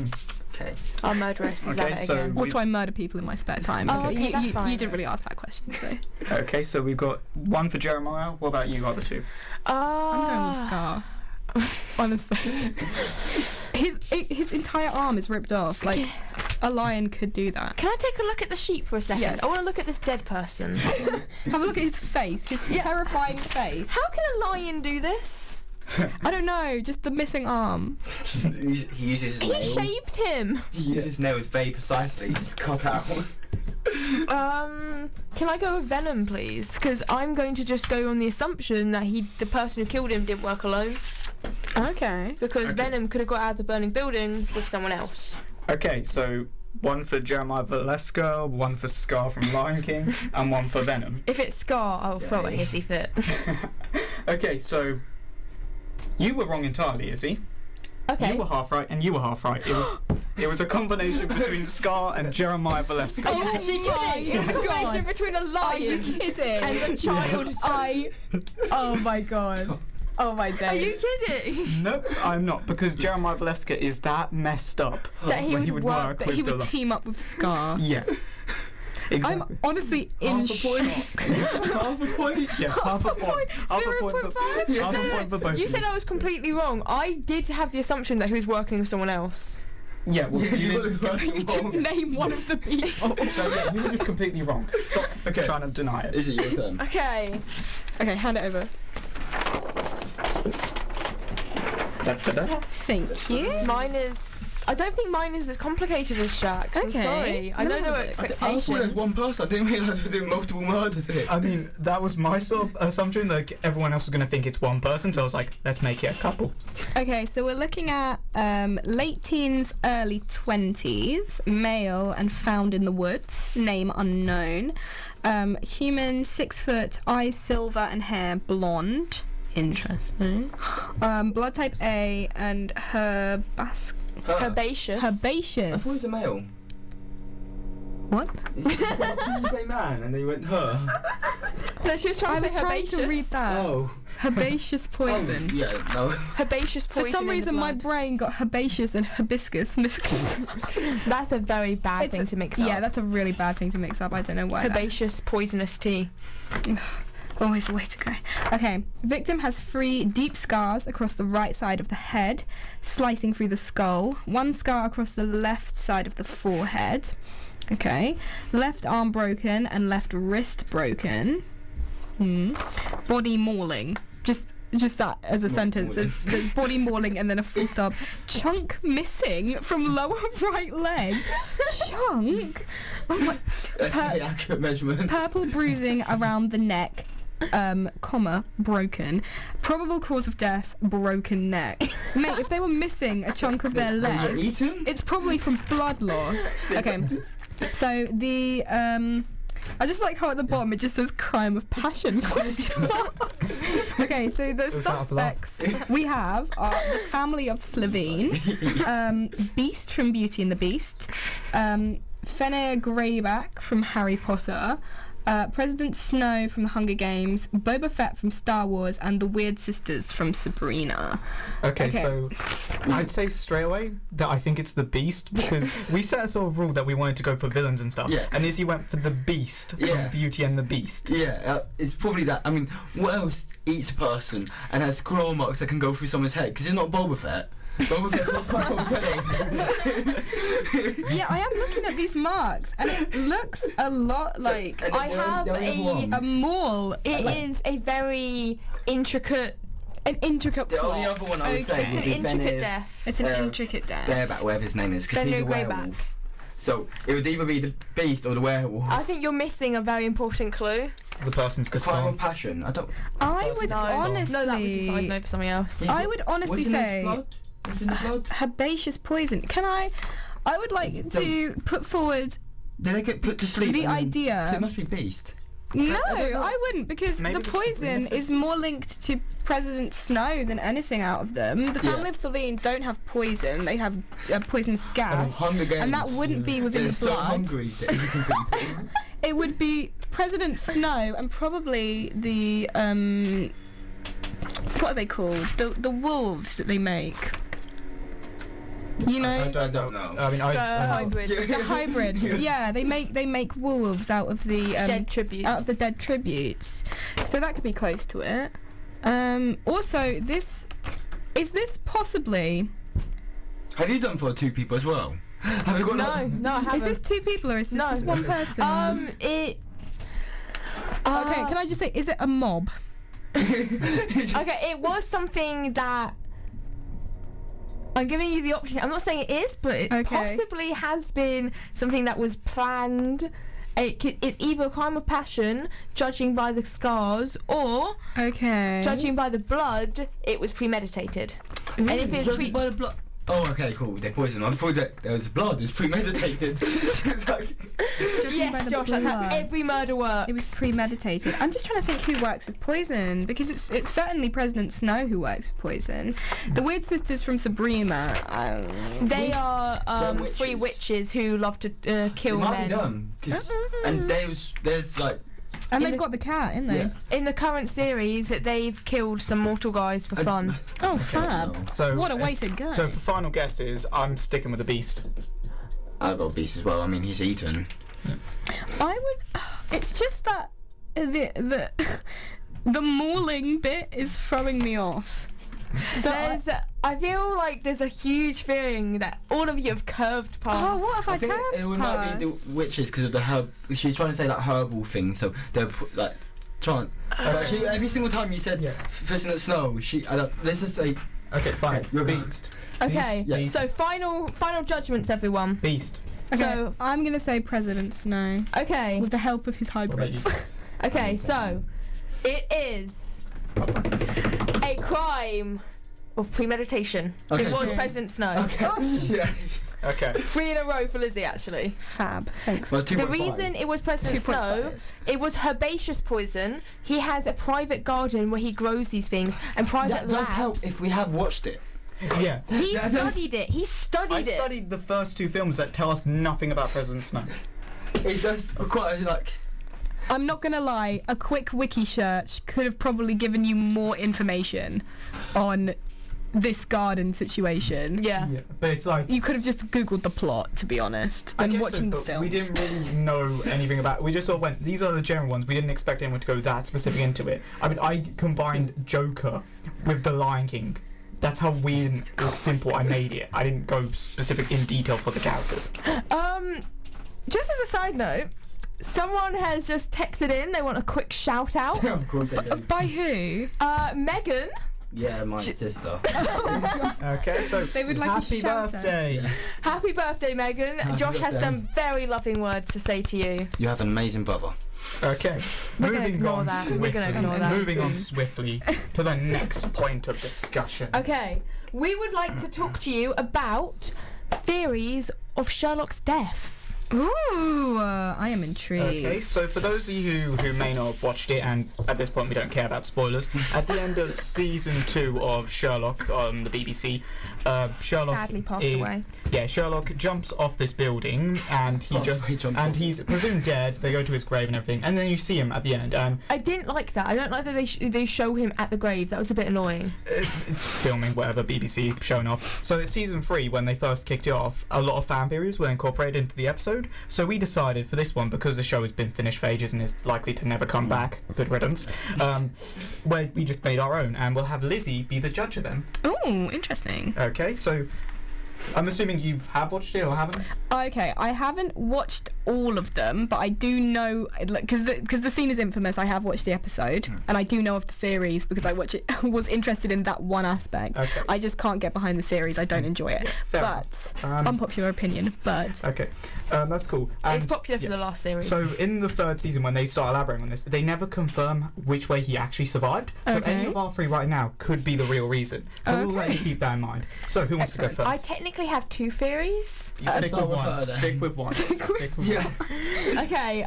Okay. Our murderess is Okay, at it so again. Also, I murder people in my spare time. Oh, okay, that's fine. You didn't really ask that question, so Okay, so we've got one for Jeremiah. What about you, other two? I'm going with Scar. Honestly, his entire arm is ripped off. Like a lion could do that. Can I take a look at the sheet for a second? Yes. I want to look at this dead person. Have a look at his face. His terrifying face. How can a lion do this? I don't know. Just the missing arm. He uses his He nails. shaved him. He uses his nails very precisely. Just cut out. Can I go with Venom, please? Because I'm going to just go on the assumption that the person who killed him didn't work alone. Okay. Because Venom could have got out of the burning building with someone else. Okay, so one for Jeremiah Valeska, one for Scar from Lion King, and one for Venom. If it's Scar, I'll throw a hissy fit. Okay, so you were wrong entirely, Izzy. Okay. You were half right, and you were half right. It was a combination between Scar and Jeremiah Valeska. Are you actually kidding? It was a combination between a Are you lion kidding? and a child. Oh my god. Oh my days. Are you kidding? Nope, I'm not, because Jeremiah Valeska is that messed up That he when would work, that with he the would team up with Scar. Yeah. Exactly. I'm honestly in shock. Half a point. Yeah, half a point. Half a point for 0.5? half a point for both. You of said I was completely wrong. I did have the assumption that he was working with someone else. Yeah, well, You got you his working wrong. Name one of the people. so yeah, you were just completely wrong. Stop trying to deny it. Is it your turn? Okay. Okay, hand it over. Da-da-da. Thank you. Mine is. I don't think mine is as complicated as Shak's. I'm Okay. sorry. I know there were I thought expectations. there was one person. I didn't realise we're doing multiple murders here. I mean, that was my sort of assumption. Like everyone else was going to think it's one person, so I was like, let's make it a couple. Okay, so we're looking at late teens, early 20s, male and found in the woods, name unknown. Human, 6 foot, eyes silver and hair blonde. Interesting. Blood type A and Herbaceous. I thought it herbaceous. was a male. What? Did you say man and then you went her? No, she was trying to say herbaceous. to read that. Oh. Herbaceous poison. Oh, yeah, no. Herbaceous For poison. some in the reason, my blood. brain got herbaceous and hibiscus. That's a very bad It's thing a- to mix up. Yeah, that's a really bad thing to mix up. I don't know why. that- herbaceous poisonous tea. Always a way to go. Okay. Victim has 3 deep scars across the right side of the head, slicing through the skull. 1 scar across the left side of the forehead. Okay. Left arm broken and left wrist broken. Body mauling. Just that as a sentence. There's body mauling and then a full stop. Chunk missing from lower right leg. Chunk? Oh my. That's the accurate measurement. Purple bruising around the neck. Comma, broken. Probable cause of death, broken neck. Mate, if they were missing a chunk of their Were leg, you eaten? it's probably from blood loss. Okay. So the I just like how at the bottom it just says crime of passion question mark. Okay, so the was out of love. suspects we have are the family of Slevine, Beast from Beauty and the Beast, Fenrir Greyback from Harry Potter, President Snow from the Hunger Games, Boba Fett from Star Wars, and the Weird Sisters from Sabrina. Okay, Okay. so I'd say straight away that I think it's the Beast because we set a sort of rule that we wanted to go for villains and stuff. Yeah. And Izzy went for the Beast Yeah. from Beauty and the Beast. Yeah, it's probably that. I mean, what else eats a person and has claw marks that can go through someone's head? Because it's not Boba Fett. Boba Fett's not cut someone's head off. Yeah, I am looking at these marks, and it looks a lot like And then I the only- have the only other a one- maul. It is a very intricate. An intricate The plot. only other one I would Okay. say It's would an be intricate Fenrir death. It's an Um, intricate death. Bareback, whatever his name is, because he's a Fenrir Greyback. werewolf. So it would either be the Beast or the werewolf. I think you're missing a very important clue. The person's Crime and Gaston. passion. I don't. I would No, honestly. no, that was a side note for something else. I would honestly Wasn't it say blood? Was it in the blood? herbaceous poison. Can I would like So- to put forward Did they get put to sleep? the and then- idea. So it must be Beast. No, don't know. I wouldn't, because Maybe the the poison supremacist- is more linked to President Snow than anything out of them. The family Yeah. of Slovene don't have poison; they have poisonous And gas, Hunger Games. and that wouldn't be within They're the so blood. hungry that you can people. It would be President Snow and probably the what are they called? The wolves that they make. You know, I don't know. I mean, Hybrid. the hybrids. Yeah, they make wolves out of the Dead tributes. out of the dead tributes. So that could be close to it. Also, this possibly? Have you done for 2 people as well? Have you got No, like- no, I Is haven't. this 2 people or is this No. just one person? It. Okay, can I just say, is it a mob? Okay, it was something that. I'm giving you the option. I'm not saying it is, but it Okay. possibly has been something that was planned. It's either a crime of passion, judging by the scars, or Okay. judging by the blood, it was premeditated. And if it's Judging by the blood. Oh, okay, cool. They're poison. I thought that there was blood. It's premeditated. Judging by yes, the Josh, that's how blood. every murder works. It was premeditated. I'm just trying to think who works with poison, because it's certainly President Snow who works with poison. The Weird Sisters from Sabrina. They are They're 3 witches. witches who love to kill It might men. be them. 'Cause- and there's like. And In they've the- got the cat, in there. Yeah. In the current series, they've killed some mortal guys for fun. Oh, fab. so What a way to go. So for final guesses, I'm sticking with the Beast. I've got Beast as well. I mean, he's eaten. I would. It's just that the the mauling bit is throwing me off. So I feel like there's a huge thing that all of you have curved past. oh, what have I, I think curved it might be the past? witches because of the herb. She's trying to say like herbal thing, so they're like trying. But she, every single time you said Yeah. President Snow, let's just say Okay, fine. Okay, you're Beast. Okay, Yeah. so final judgments, everyone. Beast. Okay, So I'm gonna say President Snow okay, with the help of his What about hybrids. you? okay, so it is a crime of premeditation. Okay. It was Okay. President Snow. okay. Yeah. Okay. 3 in a row for Lizzie, actually. Fab. Thanks. Well, The 2.5. reason it was President Snow, 2.5. it was herbaceous poison. He has a private garden where he grows these things and private that does labs. help if we have watched it. Yeah. He That does- studied it. He I studied it. studied the first 2 films that tell us nothing about President Snow. It does quite like. I'm not gonna lie, a quick wiki search could have probably given you more information on this garden situation. Yeah. But it's like You could have just googled the plot, to be honest, I than guess watching the but films. we didn't really know anything about. We just sort of went. These are the general ones. We didn't expect anyone to go that specific into it. I mean, I combined Joker with The Lion King. That's how weird and simple I made it. I didn't go specific in detail for the characters. Just as a side note, someone has just texted in. They want a quick shout out. Of course they do. By who? Megan. Yeah, my sister. Okay, so They would like a happy shout-out. birthday. Happy birthday, Megan. Josh has birthday. some very loving words to say to you. You have an amazing brother. Okay, We're gonna moving ignore on that. swiftly. We're gonna ignore that. Moving on swiftly to the next point of discussion. Okay, we would like to talk to you about theories of Sherlock's death. Ooh, I am intrigued. Okay, so for those of you who may not have watched it, and at this point we don't care about spoilers, at the end of season 2 of Sherlock on the BBC, Sherlock Sadly passed away. Yeah, Sherlock jumps off this building, and he He jumps off. he's presumed dead. They go to his grave and everything, and then you see him at the end. I didn't like that. I don't like that they show him at the grave. That was a bit annoying. It's filming, whatever, BBC showing off. So it's season 3, when they first kicked it off, a lot of fan theories were incorporated into the episode. So we decided for this one, because the show has been finished for ages and is likely to never come back, good riddance, where we just made our own, and we'll have Lizzie be the judge of them. Ooh, interesting. Okay, so I'm assuming you have watched it or haven't? Okay, I haven't watched all of them, but I do know, because the scene is infamous. I have watched the episode, and I do know of the theories because I was interested in that one aspect. Okay. I just can't get behind the series. I don't enjoy it. Yeah, fair But enough. unpopular opinion. But Okay, that's cool. It's And- popular for yeah. the last series. So in the 3rd season, when they start elaborating on this, they never confirm which way he actually survived. So Okay. any of our 3 right now could be the real reason. So we'll let you Okay. keep that in mind. So who wants to go Excellent. first? I technically have 2 theories. You stick start with with one. her then. Stick with one. Stick with Yeah. one. Okay,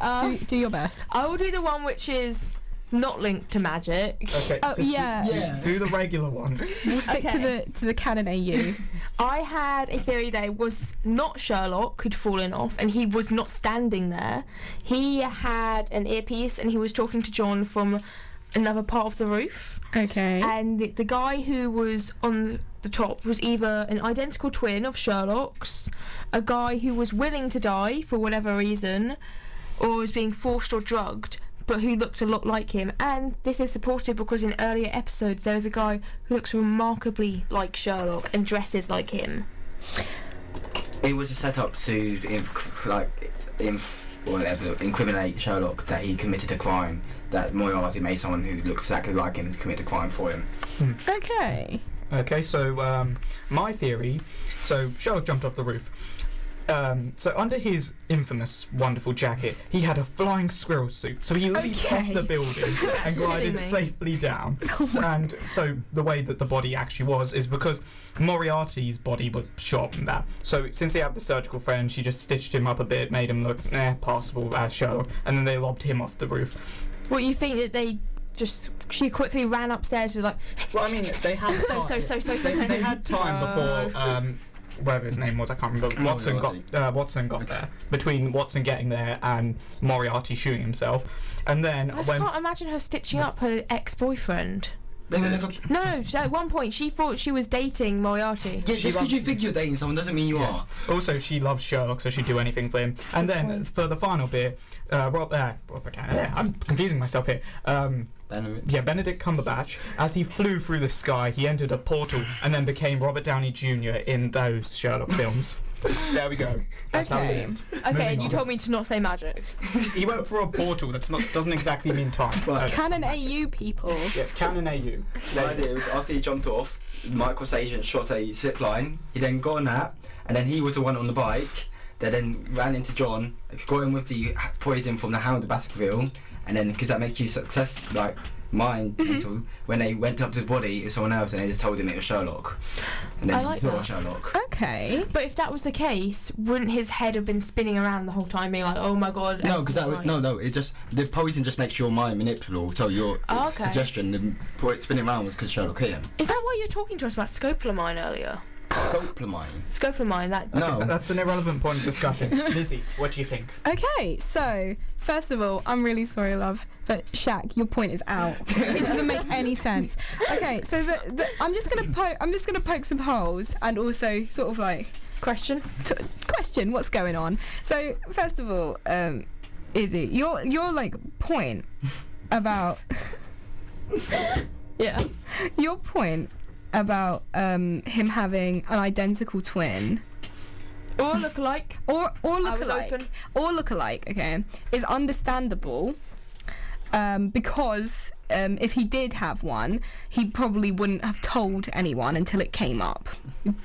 do your best. I will do the one which is not linked to magic. Okay. Oh, just yeah. Yeah. Do the regular one. We'll stick Okay. to the canon AU. I had a theory that it was not Sherlock who'd fallen off, and he was not standing there. He had an earpiece, and he was talking to John from another part of the roof. Okay. And the guy who was on the top was either an identical twin of Sherlock's, a guy who was willing to die for whatever reason, or was being forced or drugged, but who looked a lot like him. And this is supported because in earlier episodes there is a guy who looks remarkably like Sherlock and dresses like him. It was a setup to incriminate Sherlock that he committed a crime. That Moriarty made someone who looks exactly like him commit a crime for him. Okay. Okay, so my theory. So Sherlock jumped off the roof. So under his infamous, wonderful jacket, he had a flying squirrel suit. So he leaped Okay. off the building and glided kidding me. safely down. And so the way that the body actually was is because Moriarty's body was shot and that. So since they have the surgical friend, she just stitched him up a bit, made him look passable as Sherlock, and then they lobbed him off the roof. What, you think that she quickly ran upstairs to like Well, I mean, they had time. They had time before whatever his name was, I can't remember. Watson got there. Between Watson getting there and Moriarty shooting himself, and then I just when can't imagine her stitching up her ex-boyfriend. They were never. No, at one point she thought she was dating Moriarty. Yeah, just because you think you're dating someone doesn't mean you are. Also, she loves Sherlock, so she'd do anything for him. And then for the final bit, I'm confusing myself here. Benedict Cumberbatch, as he flew through the sky, he entered a portal and then became Robert Downey Jr. in those Sherlock films. There we go. That's how he Okay. lived. Okay, Moving and you on. told me to not say magic. He went through a portal doesn't exactly mean time. Right. Canon AU people. Yeah, canon AU. The idea was after he jumped off, Michael's agent shot a zip line. He then got on that, and then he was the one on the bike. They then ran into John, got him with the poison from the Hound of Baskerville, and then because that makes you mental. When they went up to the body, it was someone else, and they just told him it was Sherlock. And then I he like thought it that. was Sherlock. Okay. But if that was the case, wouldn't his head have been spinning around the whole time, being like, "Oh my god"? No, because everything's right? it just the poison just makes your mind manipulable. So your Oh, okay. suggestion, the point spinning around was because Sherlock hit him. Is that why you were talking to us about scopolamine earlier? Scoplamine. Scopolamine, that... No. That's an irrelevant point of discussion. Lizzie, what do you think? Okay, so first of all, I'm really sorry, love, but Shak, your point is out. It doesn't make any sense. Okay, so I'm just gonna poke some holes and also sort of like Question? question what's going on. So first of all, Izzy, your like point about Yeah. your point about him having an identical twin Or look alike. or look was alike open. or look alike, okay, is understandable because if he did have one, he probably wouldn't have told anyone until it came up,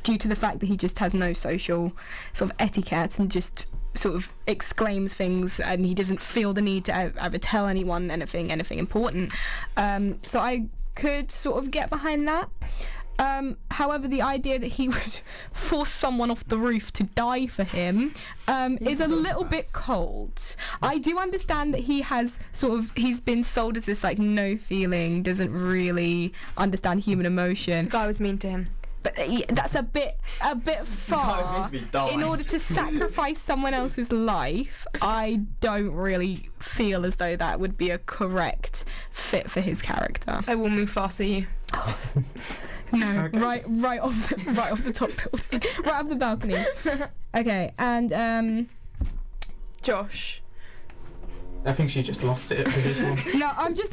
due to the fact that he just has no social sort of etiquette and just sort of exclaims things, and he doesn't feel the need to ever tell anyone anything important. So I could sort of get behind that. However, the idea that he would force someone off the roof to die for him is a little bit cold. I do understand that he's been sold as this like no feeling, doesn't really understand human emotion. The guy was mean to him. But that's a bit far. In order to sacrifice someone else's life, I don't really feel as though that would be a correct fit for his character. I will move faster you. No, Okay. right off the top building, right off the balcony. Okay, and Josh. I think she just lost it for this one. no,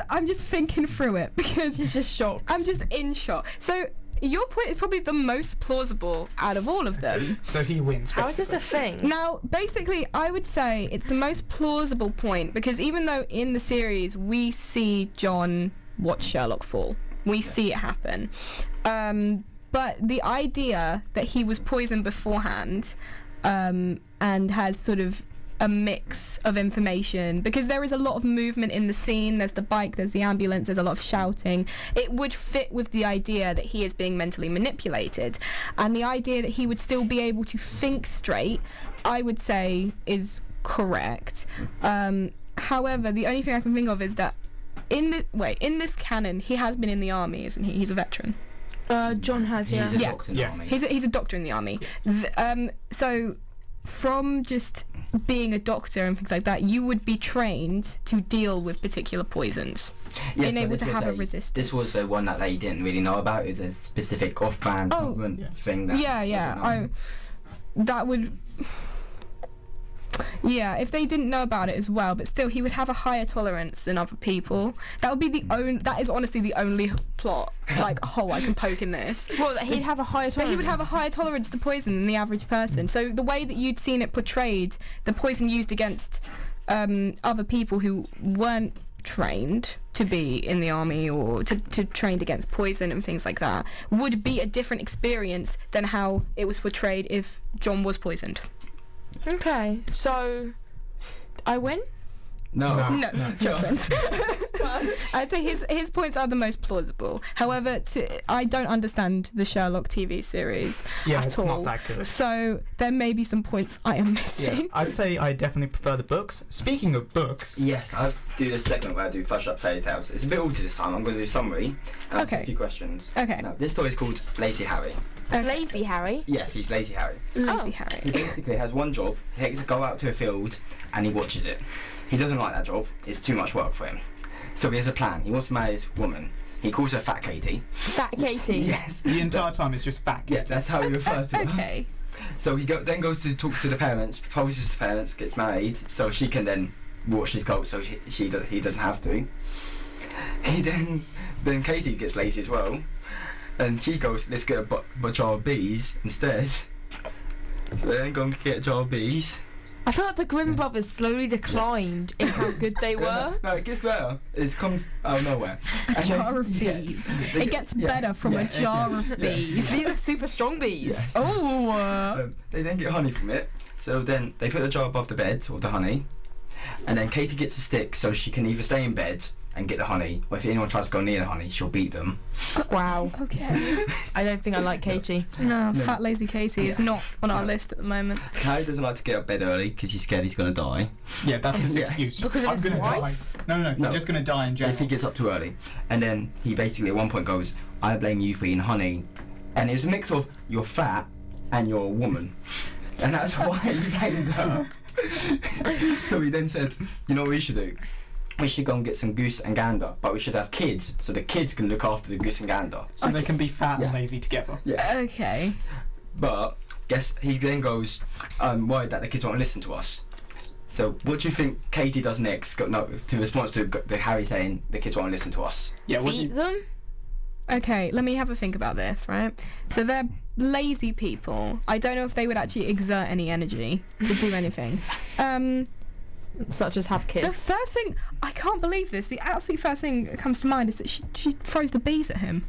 I'm just thinking through it because He's just shocked. I'm just in shock. So your point is probably the most plausible out of all of them. So he wins. How is this a basically. thing? Now, basically, I would say it's the most plausible point because even though in the series we see John watch Sherlock fall, we see it happen. But the idea that he was poisoned beforehand and has sort of a mix of information, because there is a lot of movement in the scene, there's the bike, there's the ambulance, there's a lot of shouting, it would fit with the idea that he is being mentally manipulated, and the idea that he would still be able to think straight, I would say is correct. However, the only thing I can think of is that in this canon, he has been in the army, isn't he? He's a veteran. John has, yeah. He's a Yeah. doctor in the Yeah. army. He's a doctor in the army. So from just being a doctor and things like that, you would be trained to deal with particular poisons, being but able this to was have a resistance. This was the one that they didn't really know about. It was a specific off-brand Oh. government thing. That That would. Yeah, if they didn't know about it as well, but still, he would have a higher tolerance than other people. That would be that is honestly the only plot, like, hole I can poke in this. Well, that he'd have a higher That tolerance. he would have a higher tolerance to poison than the average person. So the way that you'd seen it portrayed, the poison used against other people who weren't trained to be in the army or to trained against poison and things like that, would be a different experience than how it was portrayed if John was poisoned. Okay, so I win? No. No, Josh wins. I'd say his points are the most plausible. However, I don't understand the Sherlock TV series Yeah, at it's all. not that good. So there may be some points I am Yeah, missing. I'd say I definitely prefer the books. Speaking of books, Yes, I do this segment where I do flush up fairy tales. It's a bit altered this time. I'm going to do a summary and ask Okay. a few questions. Okay. Now, this story is called Lazy Harry. Lazy Harry. Yes, he's Lazy Harry. Lazy Oh. He Harry. basically has one job. He has to go out to a field and he watches it. He doesn't like that job. It's too much work for him. So he has a plan. He wants to marry this woman. He calls her Fat Katie. Fat Katie. Yes. the entire time is just fact. Yeah, that's how he refers to her. Okay. So he then goes to talk to the parents, proposes to the parents, gets married, so she can then watch his goats, so he doesn't have to. He then Katie gets lazy as well, and she goes, let's get a jar of bees instead. So they then go and get a jar of bees. I feel like the Grimm brothers slowly declined in how good they were. No, it gets better. It's come out of nowhere. A jar of bees. It gets better from a jar of bees. These are super strong bees. Yes. Oh. They then get honey from it. So then they put the jar above the bed with the honey, and then Katie gets a stick so she can either stay in bed and get the honey, or if anyone tries to go near the honey, she'll beat them. Wow. Okay. I don't think I like Katie. No, Fat Lazy Katie is not on our list at the moment. Harry doesn't like to get up bed early because he's scared he's going to die Yeah, that's his Yeah. excuse. Because of I'm his gonna wife? die. No, No. he's just gonna die in general. if he gets up too early. And then he basically at one point goes, I blame you for eating honey and it was a mix of you're fat and you're a woman, and that's why he named her. So he then said, you know what we should do? We should go and get some goose and gander, but we should have kids, so the kids can look after the goose and gander. So they can be fat Yeah. and lazy together. Yeah. Okay. But guess he then goes, I'm worried that the kids won't listen to us. So what do you think Katie does next? To response to the Harry saying the kids won't listen to us. Yeah, what do Beat you... them? Okay, let me have a think about this, right? So they're lazy people. I don't know if they would actually exert any energy to do anything. Such as have kids. The first thing, I can't believe this, the absolute first thing that comes to mind is that she throws the bees at him.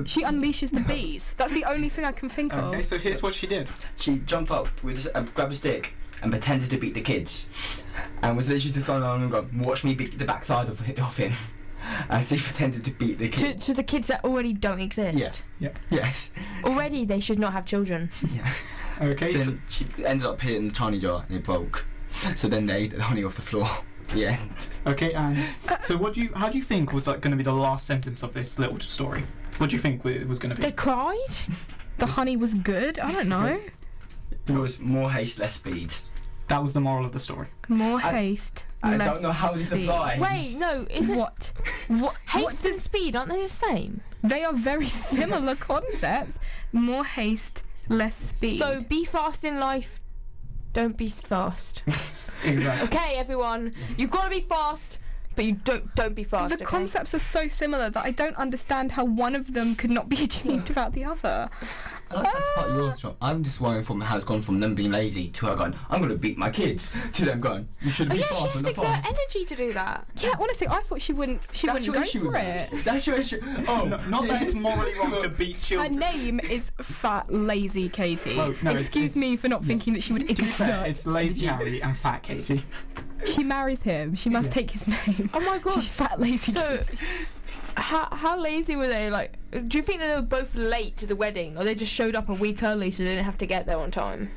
She unleashes the bees. That's the only thing I can think Okay, of. so here's what she did. She jumped up with grabbed a stick and pretended to beat the kids, and was literally just going on and going, watch me beat the backside of him. And she pretended to beat the kids. To the kids that already don't exist. Yeah. Yes. Already they should not have children. Yeah. Okay, so... Then she ended up hitting the tiny jar and it broke. So then they ate the honey off the floor. The end. Okay, and so how do you think was like going to be the last sentence of this little story? What do you think it was going to be? They cried? The honey was good? I don't know. It was more haste, less speed. That was the moral of the story. More haste, I less don't know how this speed. applies. Wait, no, is it... What? What? Haste and speed, aren't they the same? They are very similar concepts. More haste, less speed. So be fast in life, don't be fast. Exactly. Okay, everyone, you've got to be fast, but you don't be fast. the okay? concepts are so similar that I don't understand how one of them could not be achieved without the other. I like that's part of yours, John. I'm just worrying from how it's gone from them being lazy to her going, I'm going to beat my kids, to them going, you should Oh be yeah, she fast has and to the exert fast. energy to do that. Yeah, honestly, I thought she wouldn't go for it. That's your issue. Oh, No, not that it's morally wrong to beat Her children. name is Fat Lazy Katie. Well, no, Excuse me for not thinking that she would To be fair, exert. it's Lazy Harry and Fat Katie. She marries him. She must Yeah. take his name. Oh my god. She's Fat Lazy So, Katie. how lazy were they? Like, do you think that they were both late to the wedding, or they just showed up a week early so they didn't have to get there on time?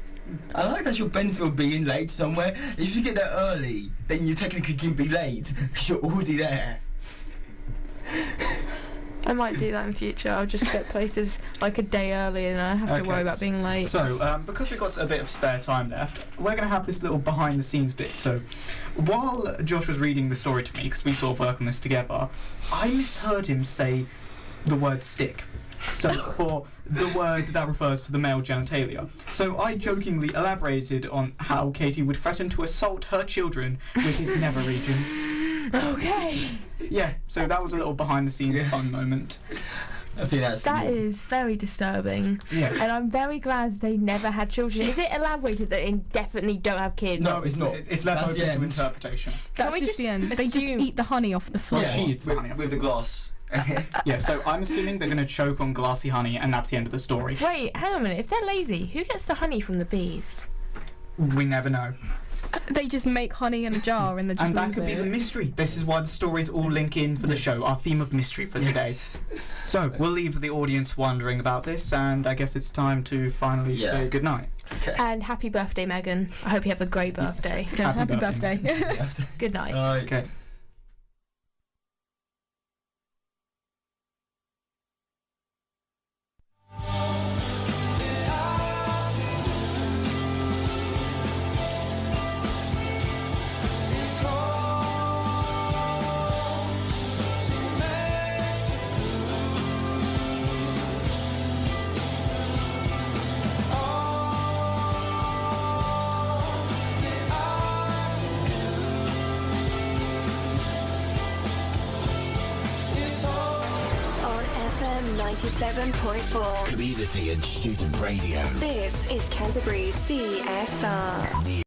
I like that's your benefit of being late somewhere. If you get there early, then you technically can be late because you're already there. I might do that in future. I'll just get places like a day early and I have to Okay, worry about being late. So, because we've got a bit of spare time left, we're going to have this little behind-the-scenes bit. So, while Josh was reading the story to me, because we sort of work on this together, I misheard him say the word stick. So, for the word that refers to the male genitalia. So, I jokingly elaborated on how Katie would threaten to assault her children with his nether region. Okay. Yeah, so that was a little behind-the-scenes fun moment. I think that's That is very disturbing. Yeah. And I'm very glad they never had children. Is it elaborated that they definitely don't have kids? No, it's not. It's left That's the open to end. interpretation. That's we just just the end. They just assume- eat the honey off the floor. Yeah, she eats with, honey off with the the glass. Yeah, so I'm assuming they're going to choke on glassy honey, and that's the end of the story. Wait, hang on a minute. If they're lazy, who gets the honey from the bees? We never know. They just make honey in a jar and they just And that leave could be it. the mystery. This is why the stories all link in for the show, our theme of mystery for today. So, we'll leave the audience wondering about this, and I guess it's time to finally say goodnight. Okay. And happy birthday, Megan. I hope you have a great birthday. Yeah, Happy happy birthday. birthday. Good night. Okay. On FM 97.4. Community and student radio. This is Canterbury's CSR.